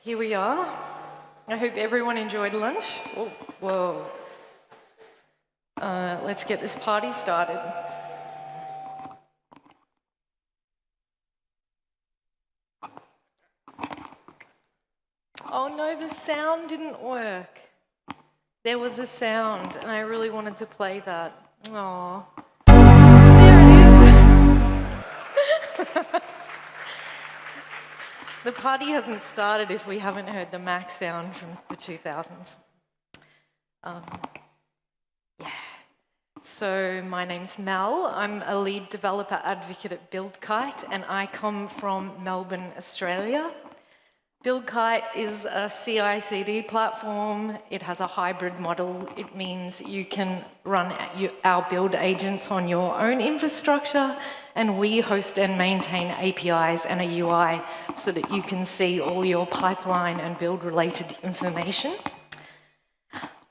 Here we are. I hope everyone enjoyed lunch. Oh, whoa. Let's get this party started. Oh no, the sound didn't work. There was a sound and I really wanted to play that. Aww. There it is. The party hasn't started if we haven't heard the Mac sound from the 2000s. Yeah. So my name's Mel. I'm a lead developer advocate at BuildKite, and I come from Melbourne, Australia. BuildKite is a CI/CD platform. It has a hybrid model. It means you can run our build agents on your own infrastructure, and we host and maintain APIs and a UI so that you can see all your pipeline and build-related information.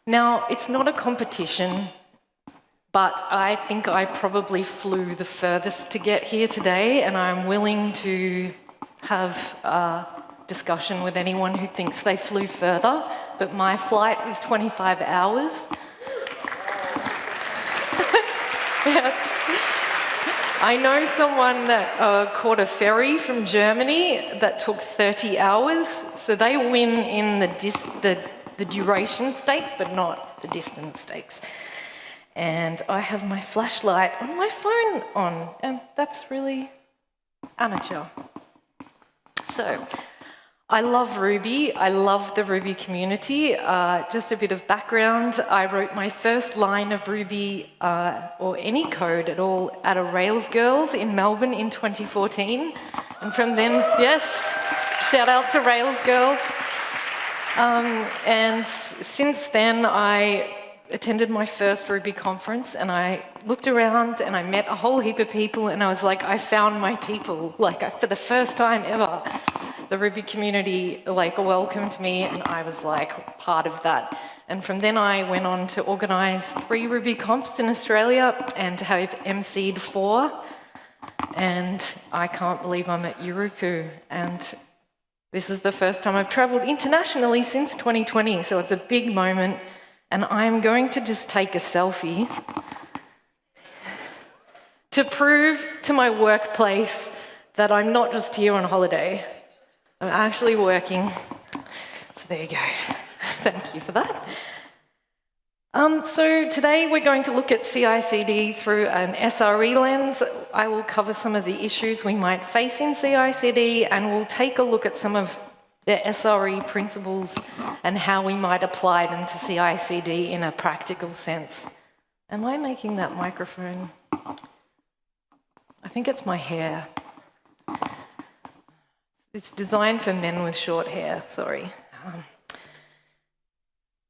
Now, it's not a competition, but I think I probably flew the furthest to get here today, and I'm willing to have a discussion with anyone who thinks they flew further, but my flight was 25 hours. Yes. I know someone that caught a ferry from Germany that took 30 hours, so they win in the duration stakes, but not the distance stakes. And I have my flashlight on my phone on, and that's really amateur. So, I love Ruby. I love the Ruby community. Just a bit of background. I wrote my first line of Ruby, or any code at all, at a Rails Girls in Melbourne in 2014. And from then, yes, shout out to Rails Girls. And since then, I attended my first Ruby conference, and I looked around and I met a whole heap of people, and I was like, I found my people. For the first time ever, the Ruby community welcomed me, and I was part of that. And from then I went on to organise 3 Ruby Confs in Australia and to have emceed 4. And I can't believe I'm at Euruko, and this is the first time I've travelled internationally since 2020, so it's a big moment. And I'm going to just take a selfie to prove to my workplace that I'm not just here on holiday. I'm actually working. So there you go. Thank you for that. So today we're going to look at CI/CD through an SRE lens. I will cover some of the issues we might face in CI/CD, and we'll take a look at some of the SRE principles and how we might apply them to CI/CD in a practical sense. Am I making that microphone? I think it's my hair. It's designed for men with short hair, sorry.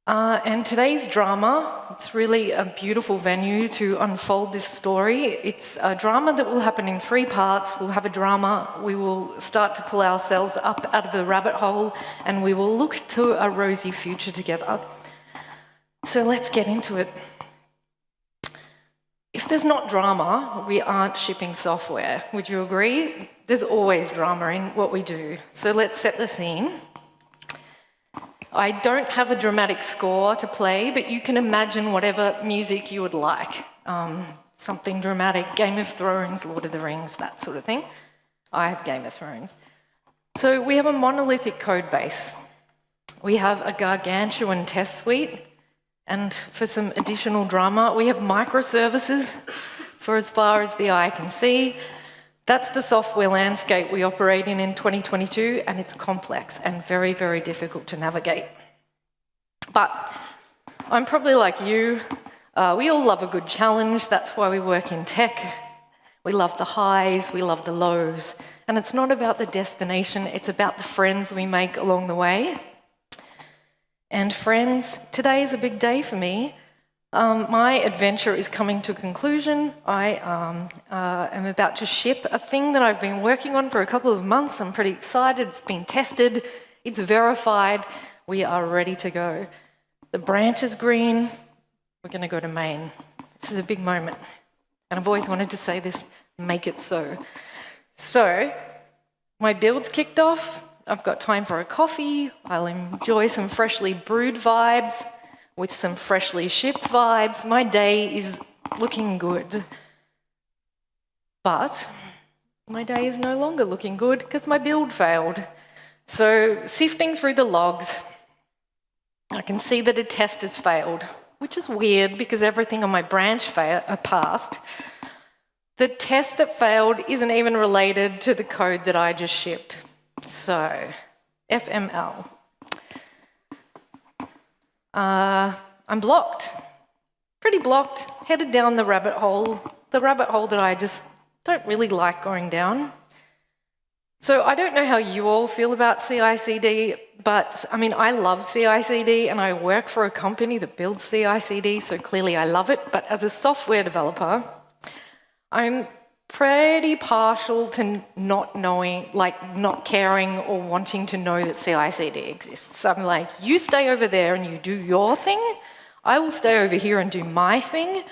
And today's drama, it's really a beautiful venue to unfold this story. It's a drama that will happen in 3 parts. We'll have a drama, we will start to pull ourselves up out of the rabbit hole, and we will look to a rosy future together. So let's get into it. If there's not drama, we aren't shipping software. Would you agree? There's always drama in what we do. So let's set the scene. I don't have a dramatic score to play, but you can imagine whatever music you would like. Something dramatic, Game of Thrones, Lord of the Rings, that sort of thing. I have Game of Thrones. So we have a monolithic code base. We have a gargantuan test suite, and for some additional drama, we have microservices for as far as the eye can see. That's the software landscape we operate in 2022, and it's complex and very, very difficult to navigate. But I'm probably like you. We all love a good challenge. That's why we work in tech. We love the highs, we love the lows. And it's not about the destination, it's about the friends we make along the way. And friends, today is a big day for me. My adventure is coming to a conclusion. I am about to ship a thing that I've been working on for a couple of months. I'm pretty excited. It's been tested. It's verified. We are ready to go. The branch is green. We're going to go to Maine. This is a big moment. And I've always wanted to say this, make it so. So my build's kicked off. I've got time for a coffee. I'll enjoy some freshly brewed vibes with some freshly shipped vibes. My day is looking good. But my day is no longer looking good because my build failed. So sifting through the logs, I can see that a test has failed, which is weird because everything on my branch passed. The test that failed isn't even related to the code that I just shipped. So, FML. I'm blocked. Pretty blocked, headed down the rabbit hole that I just don't really like going down. So I don't know how you all feel about CI/CD, but I mean, I love CI/CD and I work for a company that builds CI/CD, so clearly I love it. But as a software developer, I'm pretty partial to not knowing, like not caring or wanting to know that CI/CD exists. I'm like, you stay over there and you do your thing. I will stay over here and do my thing.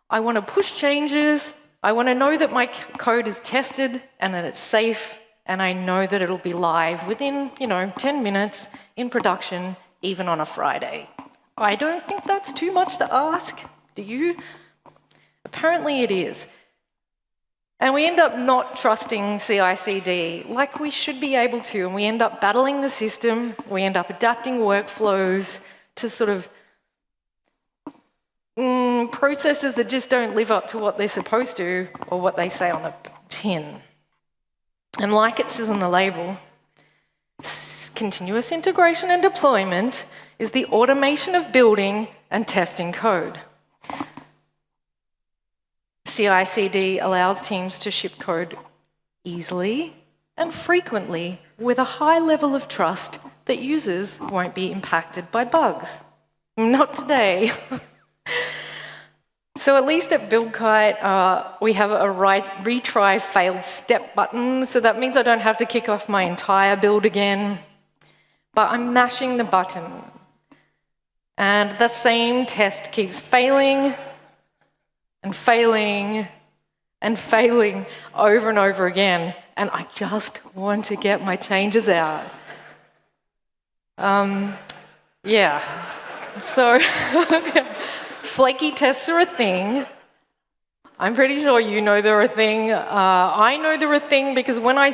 I want to push changes. I want to know that my code is tested and that it's safe, and I know that it'll be live within, 10 minutes in production, even on a Friday. I don't think that's too much to ask. Do you? Apparently it is. And we end up not trusting CI/CD like we should be able to, and we end up battling the system, we end up adapting workflows to sort of processes that just don't live up to what they're supposed to or what they say on the tin. And like it says on the label, continuous integration and deployment is the automation of building and testing code. CI/CD allows teams to ship code easily and frequently with a high level of trust that users won't be impacted by bugs. Not today. So at least at BuildKite, we have a retry failed step button. So that means I don't have to kick off my entire build again, but I'm mashing the button. And the same test keeps failing and failing and failing over and over again. And I just want to get my changes out. Yeah. So flaky tests are a thing. I'm pretty sure you know they're a thing. I know they're a thing because when I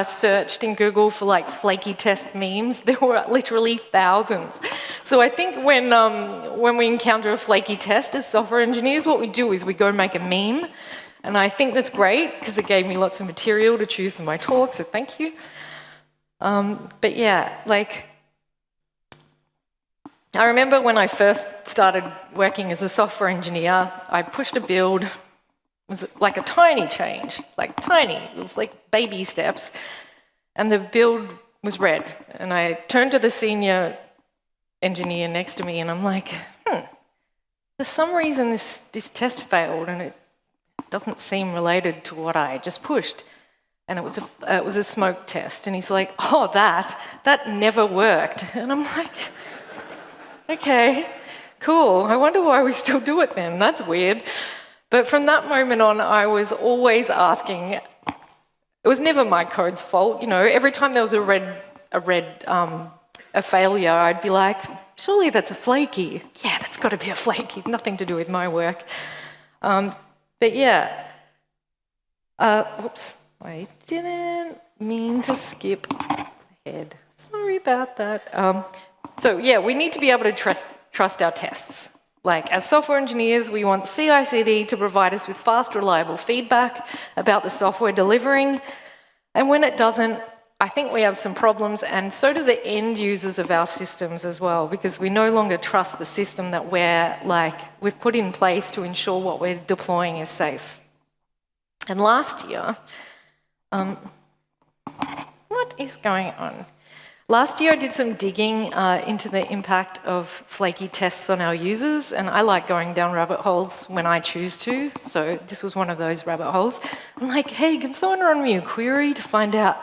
searched in Google for like flaky test memes, there were literally thousands. So I think when we encounter a flaky test as software engineers, what we do is we go make a meme. And I think that's great because it gave me lots of material to choose for my talk, so thank you. But yeah, like, I remember when I first started working as a software engineer, I pushed a build. It was like a tiny change, like tiny. It was like baby steps. And the build was red. And I turned to the senior engineer next to me and I'm like, for some reason this test failed and it doesn't seem related to what I just pushed. And it was a smoke test. And he's like, oh, that never worked. And I'm like, okay, cool. I wonder why we still do it then. That's weird. But from that moment on, I was always asking. It was never my code's fault. Every time there was a failure, I'd be like, surely that's a flaky. Yeah, that's got to be a flaky. Nothing to do with my work. But yeah. Whoops. I didn't mean to skip ahead. Sorry about that. So yeah, we need to be able to trust our tests. Like, as software engineers, we want CI/CD to provide us with fast, reliable feedback about the software delivering. And when it doesn't, I think we have some problems, and so do the end users of our systems as well, because we no longer trust the system that we've put in place to ensure what we're deploying is safe. And last year, what is going on? Last year I did some digging into the impact of flaky tests on our users, and I like going down rabbit holes when I choose to, so this was one of those rabbit holes. I'm like, hey, can someone run me a query to find out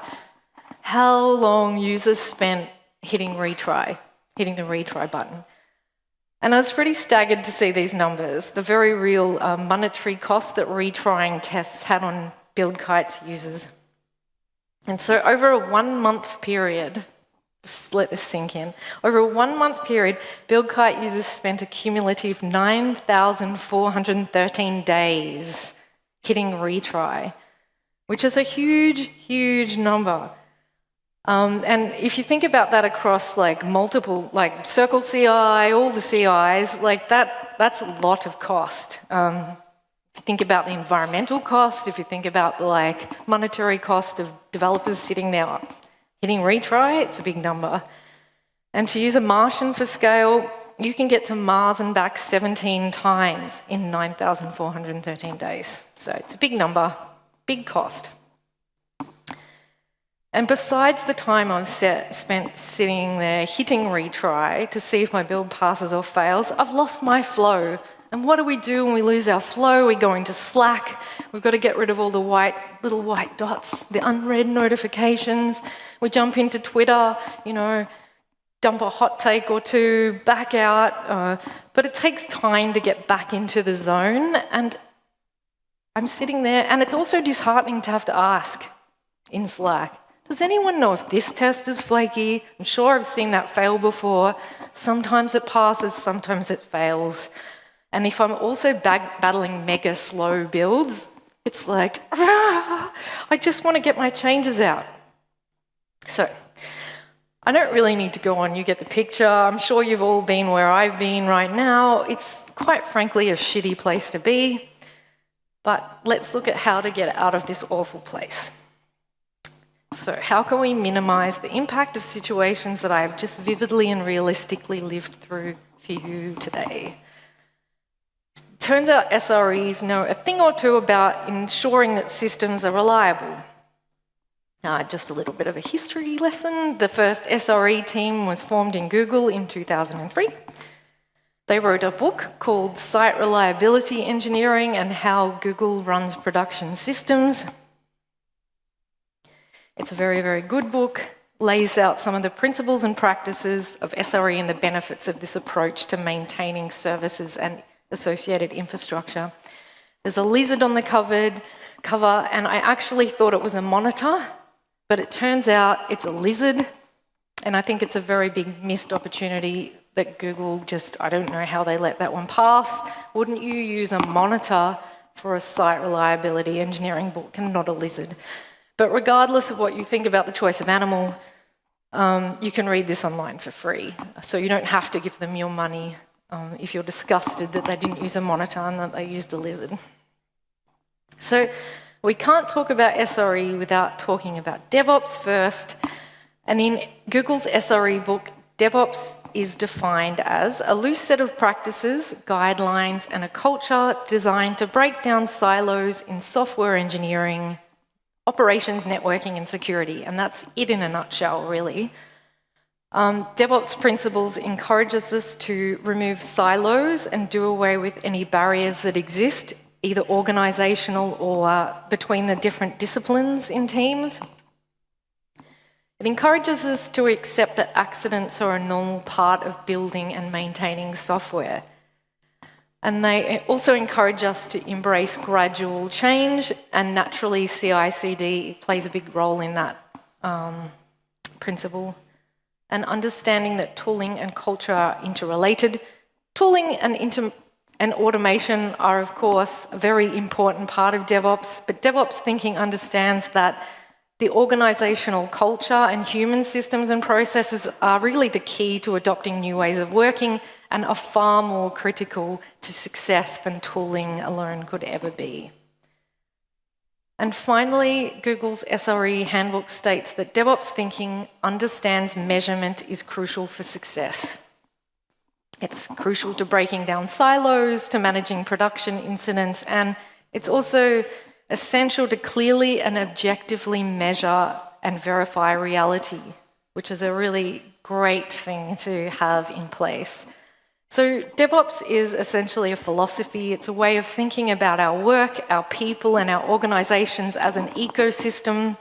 how long users spent hitting the retry button? And I was pretty staggered to see these numbers, the very real monetary cost that retrying tests had on BuildKite's users. And so over a 1-month period, just let this sink in, over a 1-month period, BuildKite users spent a cumulative 9,413 days hitting retry, which is a huge, huge number. And if you think about that across like multiple, like Circle CI, all the CIs, like that's a lot of cost. If you think about the environmental cost, if you think about the like monetary cost of developers sitting there hitting retry, it's a big number. And to use a Martian for scale, you can get to Mars and back 17 times in 9,413 days. So it's a big number, big cost. And besides the time I've spent sitting there hitting retry to see if my build passes or fails, I've lost my flow. And what do we do when we lose our flow? We go into Slack. We've got to get rid of all the little white dots, the unread notifications. We jump into Twitter, dump a hot take or two, back out. But it takes time to get back into the zone. And I'm sitting there, and it's also disheartening to have to ask in Slack, does anyone know if this test is flaky? I'm sure I've seen that fail before. Sometimes it passes, sometimes it fails. And if I'm also battling mega slow builds, it's like, I just want to get my changes out. So I don't really need to go on, you get the picture. I'm sure you've all been where I've been right now. It's quite frankly a shitty place to be. But let's look at how to get out of this awful place. So how can we minimize the impact of situations that I have just vividly and realistically lived through for you today? Turns out SREs know a thing or two about ensuring that systems are reliable. Just a little bit of a history lesson. The first SRE team was formed in Google in 2003. They wrote a book called Site Reliability Engineering and How Google Runs Production Systems. It's a very, very good book, lays out some of the principles and practices of SRE and the benefits of this approach to maintaining services and associated infrastructure. There's a lizard on the cover, and I actually thought it was a monitor, but it turns out it's a lizard, and I think it's a very big missed opportunity that Google I don't know how they let that one pass. Wouldn't you use a monitor for a site reliability engineering book and not a lizard? But regardless of what you think about the choice of animal, you can read this online for free. So you don't have to give them your money if you're disgusted that they didn't use a monitor and that they used a lizard. So we can't talk about SRE without talking about DevOps first. And in Google's SRE book, DevOps is defined as a loose set of practices, guidelines, and a culture designed to break down silos in software engineering, operations, networking, and security. And that's it in a nutshell, really. DevOps principles encourages us to remove silos and do away with any barriers that exist, either organizational or between the different disciplines in teams. It encourages us to accept that accidents are a normal part of building and maintaining software. And they also encourage us to embrace gradual change, and naturally CI/CD plays a big role in that principle. And understanding that tooling and culture are interrelated. Tooling and automation are, of course, a very important part of DevOps, but DevOps thinking understands that the organizational culture and human systems and processes are really the key to adopting new ways of working and are far more critical to success than tooling alone could ever be. And finally, Google's SRE handbook states that DevOps thinking understands measurement is crucial for success. It's crucial to breaking down silos, to managing production incidents, and it's also essential to clearly and objectively measure and verify reality, which is a really great thing to have in place. So DevOps is essentially a philosophy. It's a way of thinking about our work, our people, and our organizations as an ecosystem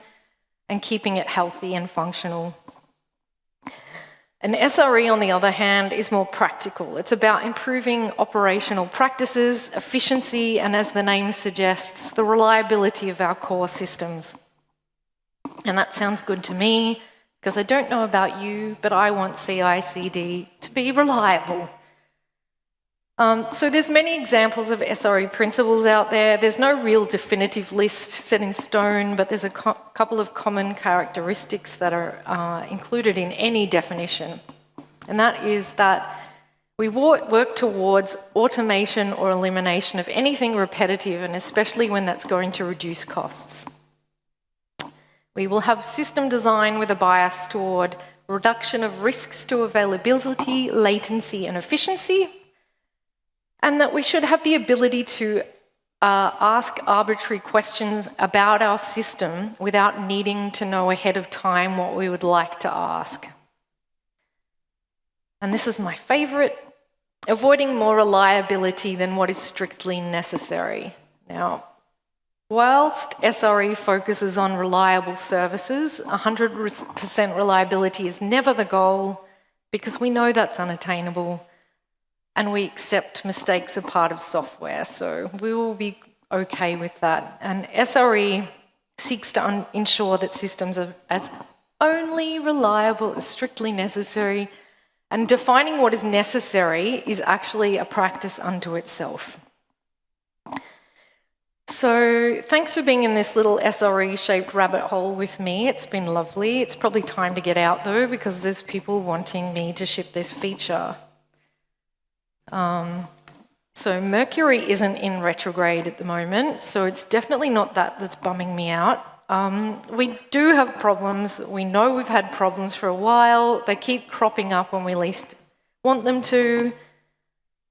and keeping it healthy and functional. An SRE, on the other hand, is more practical. It's about improving operational practices, efficiency, and as the name suggests, the reliability of our core systems. And that sounds good to me, because I don't know about you, but I want CI/CD to be reliable. So there's many examples of SRE principles out there. There's no real definitive list set in stone, but there's a couple of common characteristics that are included in any definition. And that is that we work towards automation or elimination of anything repetitive, and especially when that's going to reduce costs. We will have system design with a bias toward reduction of risks to availability, latency, and efficiency, and that we should have the ability to ask arbitrary questions about our system without needing to know ahead of time what we would like to ask. And this is my favourite: avoiding more reliability than what is strictly necessary. Now, whilst SRE focuses on reliable services, 100% reliability is never the goal, because we know that's unattainable, and we accept mistakes are part of software, so we will be okay with that. And SRE seeks to ensure that systems are as only reliable as strictly necessary, and defining what is necessary is actually a practice unto itself. So thanks for being in this little SRE-shaped rabbit hole with me. It's been lovely. It's probably time to get out though, because there's people wanting me to ship this feature. So Mercury isn't in retrograde at the moment, so it's definitely not that that's bumming me out. We do have problems. We know we've had problems for a while. They keep cropping up when we least want them to.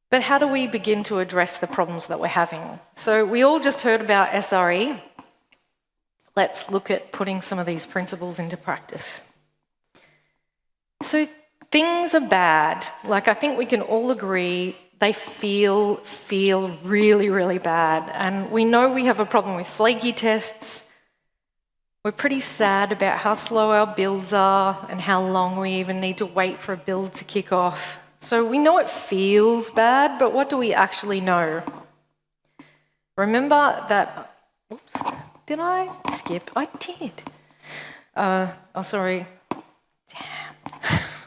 But how do we begin to address the problems that we're having? So we all just heard about SRE. Let's look at putting some of these principles into practice. So things are bad. Like, I think we can all agree they feel really, really bad. And we know we have a problem with flaky tests. We're pretty sad about how slow our builds are and how long we even need to wait for a build to kick off. So we know it feels bad, but what do we actually know? Remember that, oops, did I skip? I did. Oh, sorry. Damn,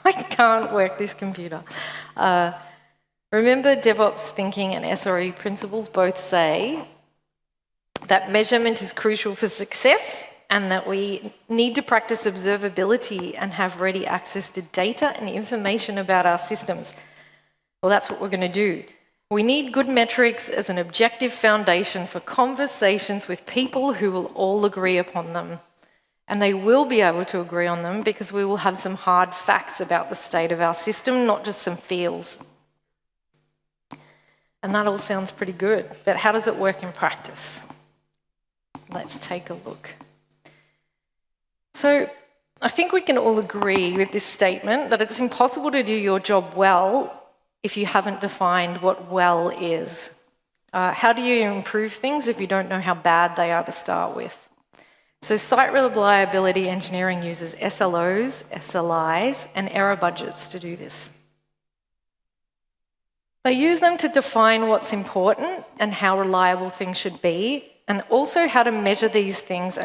I can't work this computer. Remember, DevOps thinking and SRE principles both say that measurement is crucial for success, and that we need to practice observability and have ready access to data and information about our systems. Well, that's what we're going to do. We need good metrics as an objective foundation for conversations with people who will all agree upon them. And they will be able to agree on them because we will have some hard facts about the state of our system, not just some feels. And that all sounds pretty good, but how does it work in practice? Let's take a look. So I think we can all agree with this statement that it's impossible to do your job well if you haven't defined what well is. How do you improve things if you don't know how bad they are to start with? So site reliability engineering uses SLOs, SLIs, and error budgets to do this. They use them to define what's important and how reliable things should be, and also how to measure these things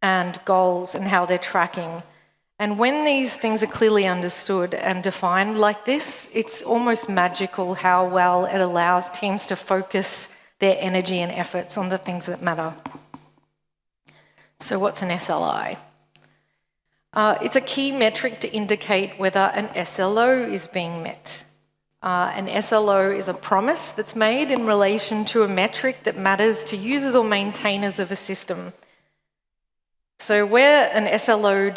and goals and how they're tracking. And when these things are clearly understood and defined like this, it's almost magical how well it allows teams to focus their energy and efforts on the things that matter. So what's an SLI? It's a key metric to indicate whether an SLO is being met. An SLO is a promise that's made in relation to a metric that matters to users or maintainers of a system. So where an SLO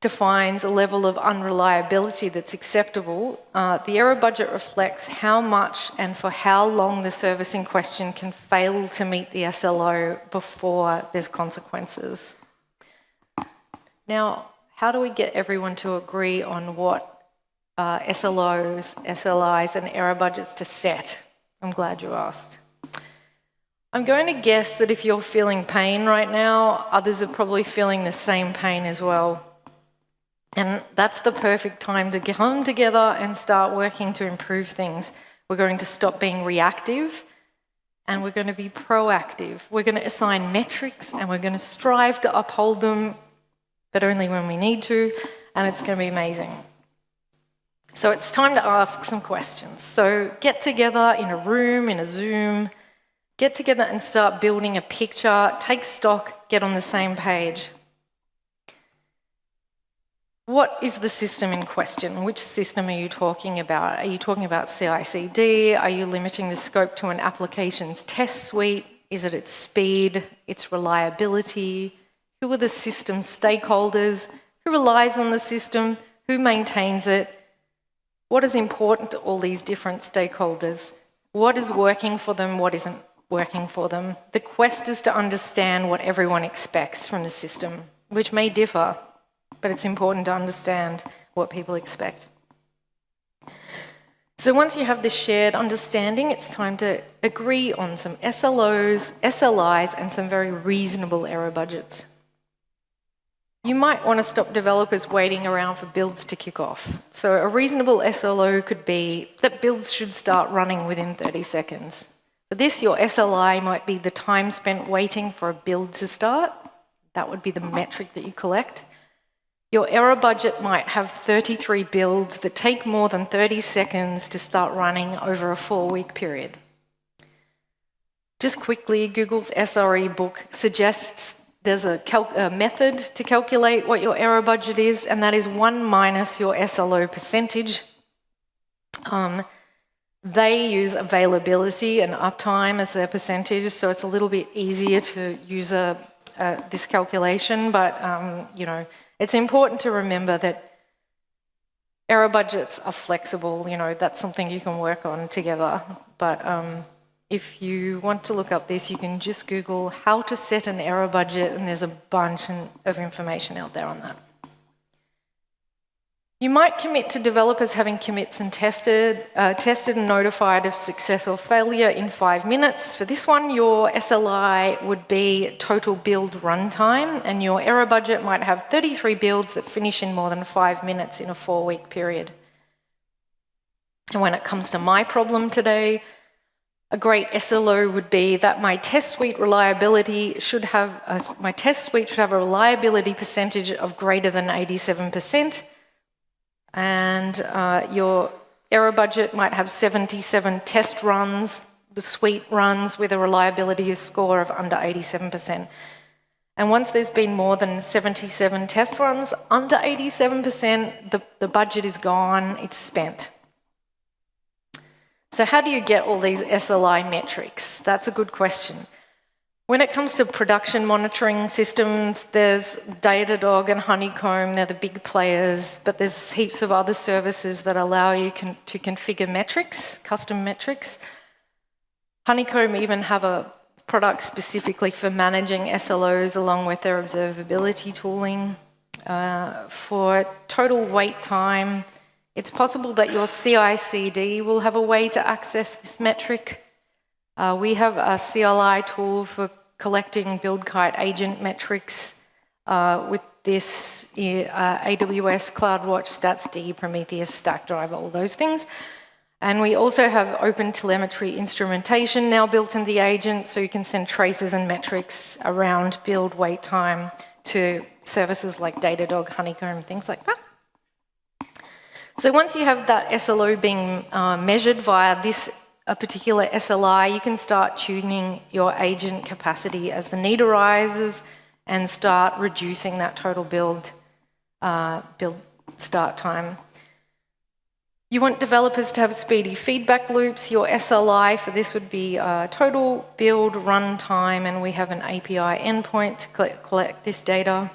defines a level of unreliability that's acceptable, the error budget reflects how much and for how long the service in question can fail to meet the SLO before there's consequences. Now, how do we get everyone to agree on what SLOs, SLIs, and error budgets to set? I'm glad you asked. I'm going to guess that if you're feeling pain right now, others are probably feeling the same pain as well. And that's the perfect time to come together and start working to improve things. We're going to stop being reactive and we're going to be proactive. We're going to assign metrics and we're going to strive to uphold them but only when we need to, and it's going to be amazing. So it's time to ask some questions. So get together in a room, in a Zoom, get together and start building a picture, take stock, get on the same page. What is the system in question? Which system are you talking about? Are you talking about CI/CD? Are you limiting the scope to an application's test suite? Is it its speed, its reliability? Who are the system stakeholders? Who relies on the system? Who maintains it? What is important to all these different stakeholders? What is working for them? What isn't working for them? The quest is to understand what everyone expects from the system, which may differ, but it's important to understand what people expect. So once you have this shared understanding, it's time to agree on some SLOs, SLIs, and some very reasonable error budgets. You might want to stop developers waiting around for builds to kick off. So a reasonable SLO could be that builds should start running within 30 seconds. For this, your SLI might be the time spent waiting for a build to start. That would be the metric that you collect. Your error budget might have 33 builds that take more than 30 seconds to start running over a 4-week period. Just quickly, Google's SRE book suggests there's a method to calculate what your error budget is, and that is 1 minus your SLO percentage. They use availability and uptime as their percentage, so it's a little bit easier to use this calculation, but it's important to remember that error budgets are flexible. That's something you can work on together. But if you want to look up this, you can just Google how to set an error budget, and there's a bunch of information out there on that. You might commit to developers having commits and tested and notified of success or failure in 5 minutes. For this one, your SLI would be total build runtime, and your error budget might have 33 builds that finish in more than 5 minutes in a 4-week period. And when it comes to my problem today, a great SLO would be that my test suite should have a reliability percentage of greater than 87%. And your error budget might have 77 test runs, the suite runs with a reliability score of under 87%. And once there's been more than 77 test runs, under 87%, the budget is gone, it's spent. So how do you get all these SLI metrics? That's a good question. When it comes to production monitoring systems, there's Datadog and Honeycomb, they're the big players, but there's heaps of other services that allow you to configure metrics, custom metrics. Honeycomb even have a product specifically for managing SLOs along with their observability tooling. For total wait time, it's possible that your CI/CD will have a way to access this metric. We have a CLI tool for collecting build kite agent metrics with this AWS CloudWatch, StatsD, Prometheus, Stackdriver, all those things. And we also have open telemetry instrumentation now built in the agent, so you can send traces and metrics around build wait time to services like Datadog, Honeycomb, things like that. So once you have that SLO being measured via a particular SLI, you can start tuning your agent capacity as the need arises and start reducing that total build start time. You want developers to have speedy feedback loops. Your SLI for this would be total build run time, and we have an API endpoint to collect this data.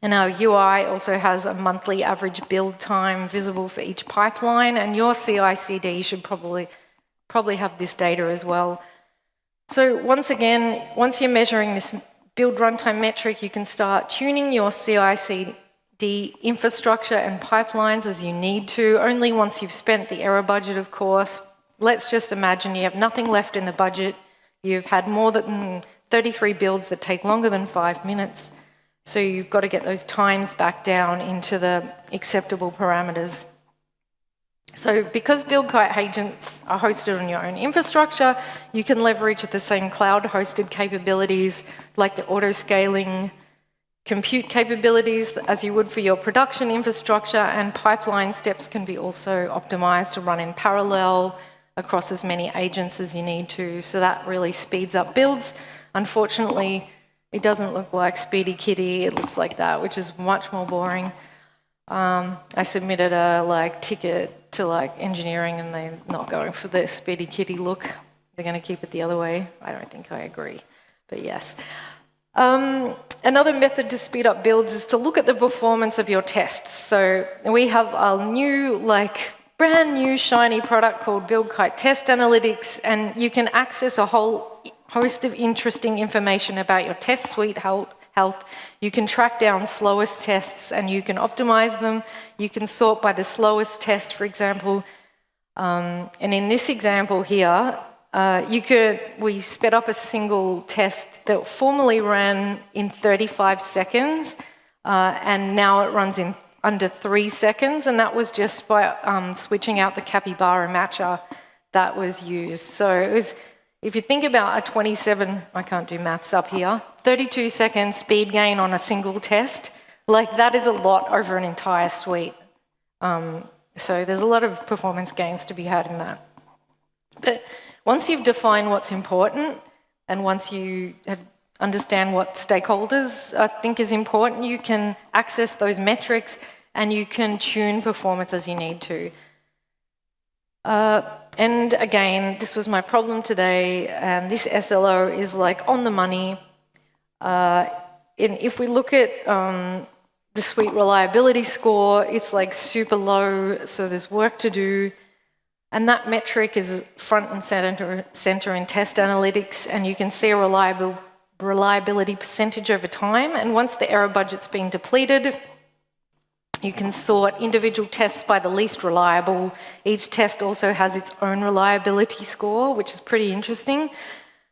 And our UI also has a monthly average build time visible for each pipeline, and your CI/CD should probably have this data as well. So once again, once you're measuring this build runtime metric, you can start tuning your CI/CD infrastructure and pipelines as you need to, only once you've spent the error budget, of course. Let's just imagine you have nothing left in the budget. You've had more than 33 builds that take longer than 5 minutes. So you've got to get those times back down into the acceptable parameters. So because build kite agents are hosted on your own infrastructure, you can leverage the same cloud-hosted capabilities like the auto-scaling compute capabilities as you would for your production infrastructure, and pipeline steps can be also optimized to run in parallel across as many agents as you need to. So that really speeds up builds. Unfortunately, it doesn't look like Speedy Kitty. It looks like that, which is much more boring. I submitted a ticket to engineering, and they're not going for the Speedy Kitty look. They're going to keep it the other way. I don't think I agree, but yes. Another method to speed up builds is to look at the performance of your tests. So we have a new, brand new shiny product called BuildKite Test Analytics, and you can access a whole host of interesting information about your test suite health. You can track down slowest tests and you can optimize them. You can sort by the slowest test, for example. And in this example here, we sped up a single test that formerly ran in 35 seconds, and now it runs in under 3 seconds, and that was just by switching out the capybara matcher that was used. So it was, if you think about a 27, I can't do maths up here, 32-second speed gain on a single test, that is a lot over an entire suite. So there's a lot of performance gains to be had in that. But once you've defined what's important, and once you understand what stakeholders think is important, you can access those metrics and you can tune performance as you need to. And again, this was my problem today, and this SLO is on the money. If we look at the suite reliability score, it's super low, so there's work to do. And that metric is front and center in test analytics, and you can see a reliability percentage over time. And once the error budget's been depleted, you can sort individual tests by the least reliable. Each test also has its own reliability score, which is pretty interesting.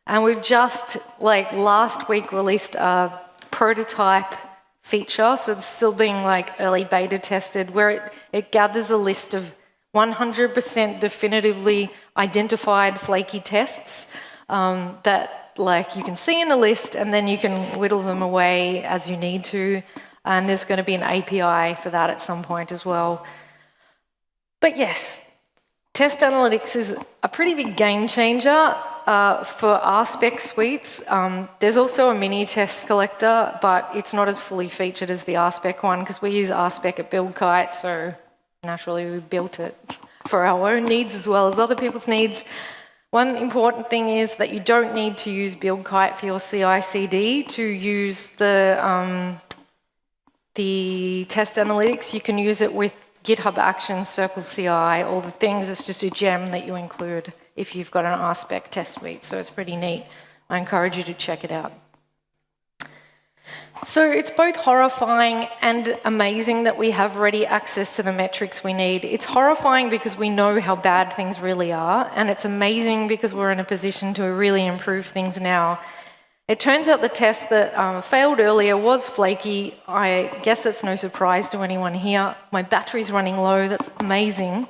And we've just, last week, released a prototype feature, so it's still being early beta tested, where it gathers a list of 100% definitively identified flaky tests that you can see in the list, and then you can whittle them away as you need to. And there's going to be an API for that at some point as well. But yes, test analytics is a pretty big game changer for RSpec suites. There's also a mini test collector, but it's not as fully featured as the RSpec one, because we use RSpec at BuildKite, so naturally we built it for our own needs as well as other people's needs. One important thing is that you don't need to use BuildKite for your CI/CD to use the test analytics. You can use it with GitHub Actions, Circle CI, all the things. It's just a gem that you include if you've got an RSpec test suite, so it's pretty neat. I encourage you to check it out. So it's both horrifying and amazing that we have ready access to the metrics we need. It's horrifying because we know how bad things really are, and it's amazing because we're in a position to really improve things now. It turns out the test that failed earlier was flaky. I guess that's no surprise to anyone here. My battery's running low. That's amazing.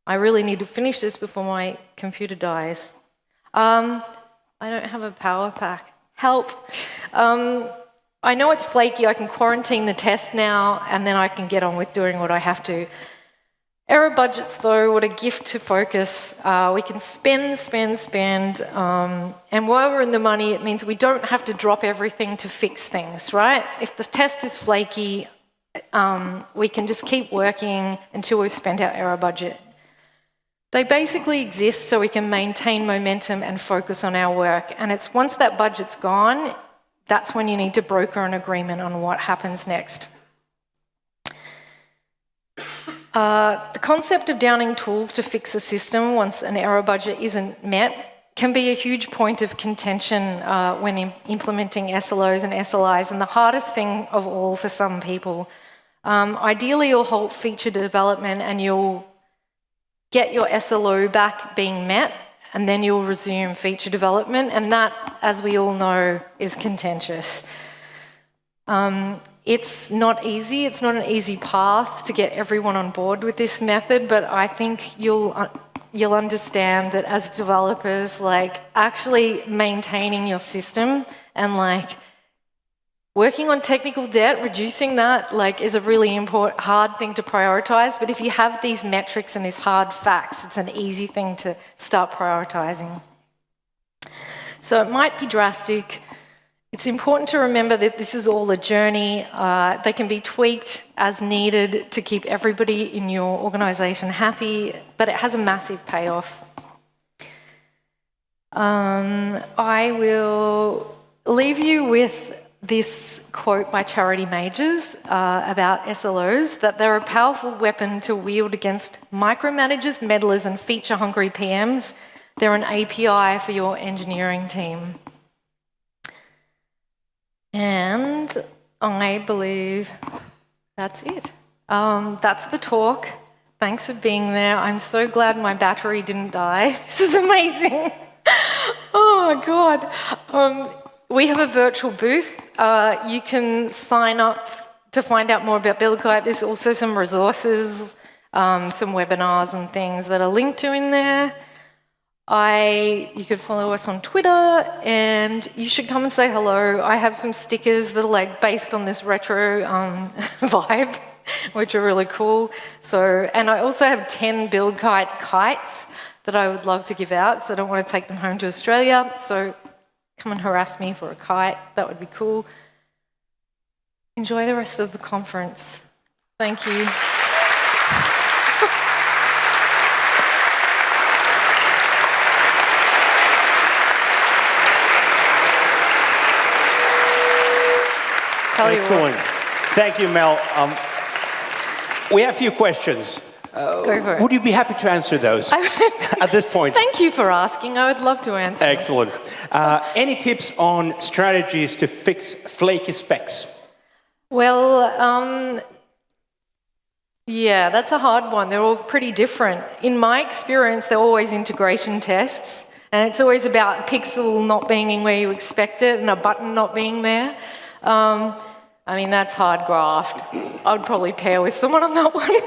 I really need to finish this before my computer dies. I don't have a power pack. Help. I know it's flaky. I can quarantine the test now, and then I can get on with doing what I have to. Error budgets, though, what a gift to focus. We can spend, and while we're in the money, it means we don't have to drop everything to fix things, right? If the test is flaky, we can just keep working until we've spent our error budget. They basically exist so we can maintain momentum and focus on our work, and it's once that budget's gone, that's when you need to broker an agreement on what happens next. The concept of downing tools to fix a system once an error budget isn't met can be a huge point of contention when implementing SLOs and SLIs, and the hardest thing of all for some people. Ideally, you'll halt feature development and you'll get your SLO back being met, and then you'll resume feature development, and that, as we all know, is contentious. It's not easy. It's not an easy path to get everyone on board with this method, but I think you'll understand that as developers, actually maintaining your system and Working on technical debt, reducing that, is a really hard thing to prioritize. But if you have these metrics and these hard facts, it's an easy thing to start prioritizing. So it might be drastic. It's important to remember that this is all a journey. They can be tweaked as needed to keep everybody in your organization happy, but it has a massive payoff. I will leave you with this quote by Charity Majors about SLOs, that they're a powerful weapon to wield against micromanagers, meddlers, and feature-hungry PMs. They're an API for your engineering team. And I believe that's it. That's the talk. Thanks for being there. I'm so glad my battery didn't die. This is amazing. Oh, my God. We have a virtual booth. You can sign up to find out more about BuildKite. There's also some resources, some webinars and things that are linked to in there. You could follow us on Twitter, and you should come and say hello. I have some stickers that are based on this retro vibe, which are really cool. And I also have 10 BuildKite kites that I would love to give out, because I don't want to take them home to Australia. So come and harass me for a kite. That would be cool. Enjoy the rest of the conference. Thank you. Excellent. Thank you, Mel. We have a few questions. Go for it. Would you be happy to answer those at this point? Thank you for asking. I would love to answer. Excellent. Any tips on strategies to fix flaky specs? Well, yeah, that's a hard one. They're all pretty different. In my experience, they're always integration tests, and it's always about a pixel not being where you expect it and a button not being there. That's hard graft. I would probably pair with someone on that one.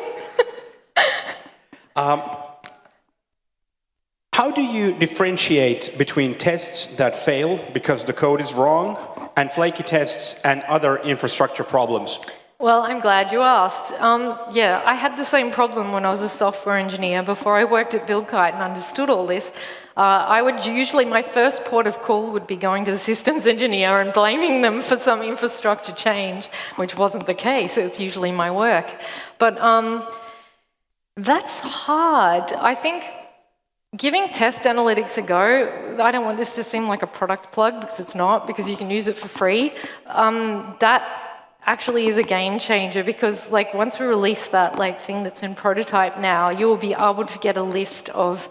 How do you differentiate between tests that fail because the code is wrong and flaky tests and other infrastructure problems? Well, I'm glad you asked. Yeah, I had the same problem when I was a software engineer. Before I worked at BuildKite and understood all this, my first port of call would be going to the systems engineer and blaming them for some infrastructure change, which wasn't the case. It's usually my work. But that's hard. I think giving test analytics a go, I don't want this to seem like a product plug, because it's not, because you can use it for free. That actually is a game changer, because once we release that thing that's in prototype now, you will be able to get a list of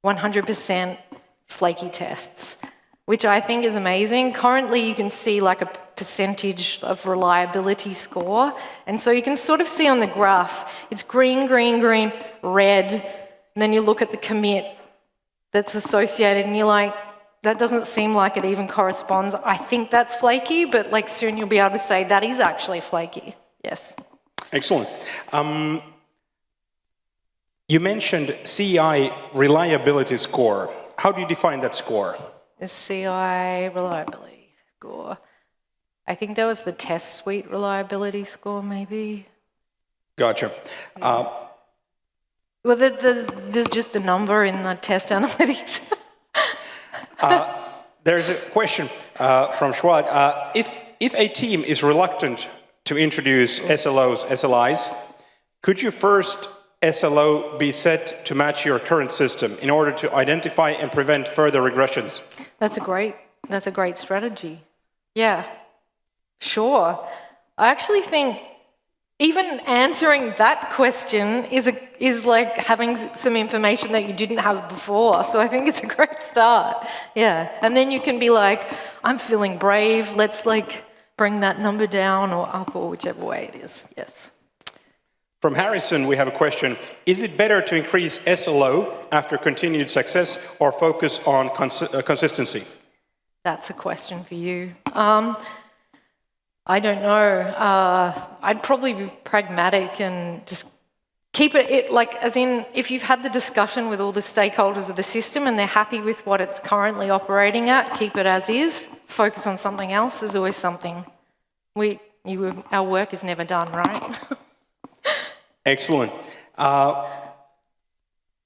100% flaky tests, which I think is amazing. Currently, you can see a percentage of reliability score. And so you can sort of see on the graph, it's green, green, green, red. And then you look at the commit that's associated and you're like, that doesn't seem like it even corresponds. I think that's flaky, but soon you'll be able to say that is actually flaky. Yes. Excellent. You mentioned CI reliability score. How do you define that score? The CI reliability score. I think that was the test suite reliability score, maybe. Gotcha. Well, there's just a number in the test analytics. There's a question from Schwad. If a team is reluctant to introduce SLOs, SLIs, could you first SLO be set to match your current system in order to identify and prevent further regressions? That's a great strategy. Yeah, sure. I actually think even answering that question is like having some information that you didn't have before. So I think it's a great start. Yeah, and then you can be like, I'm feeling brave. Let's bring that number down or up or whichever way it is. Yes. From Harrison, we have a question. Is it better to increase SLO after continued success or focus on consistency? That's a question for you. I don't know. I'd probably be pragmatic and just keep it as in, if you've had the discussion with all the stakeholders of the system and they're happy with what it's currently operating at, keep it as is, focus on something else. There's always something Our work is never done, right? Excellent.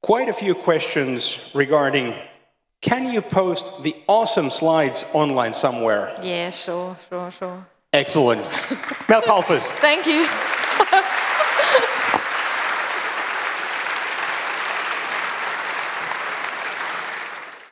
Quite a few questions regarding, can you post the awesome slides online somewhere? Yeah, sure. Excellent. Mel Kaulfuss. Thank you.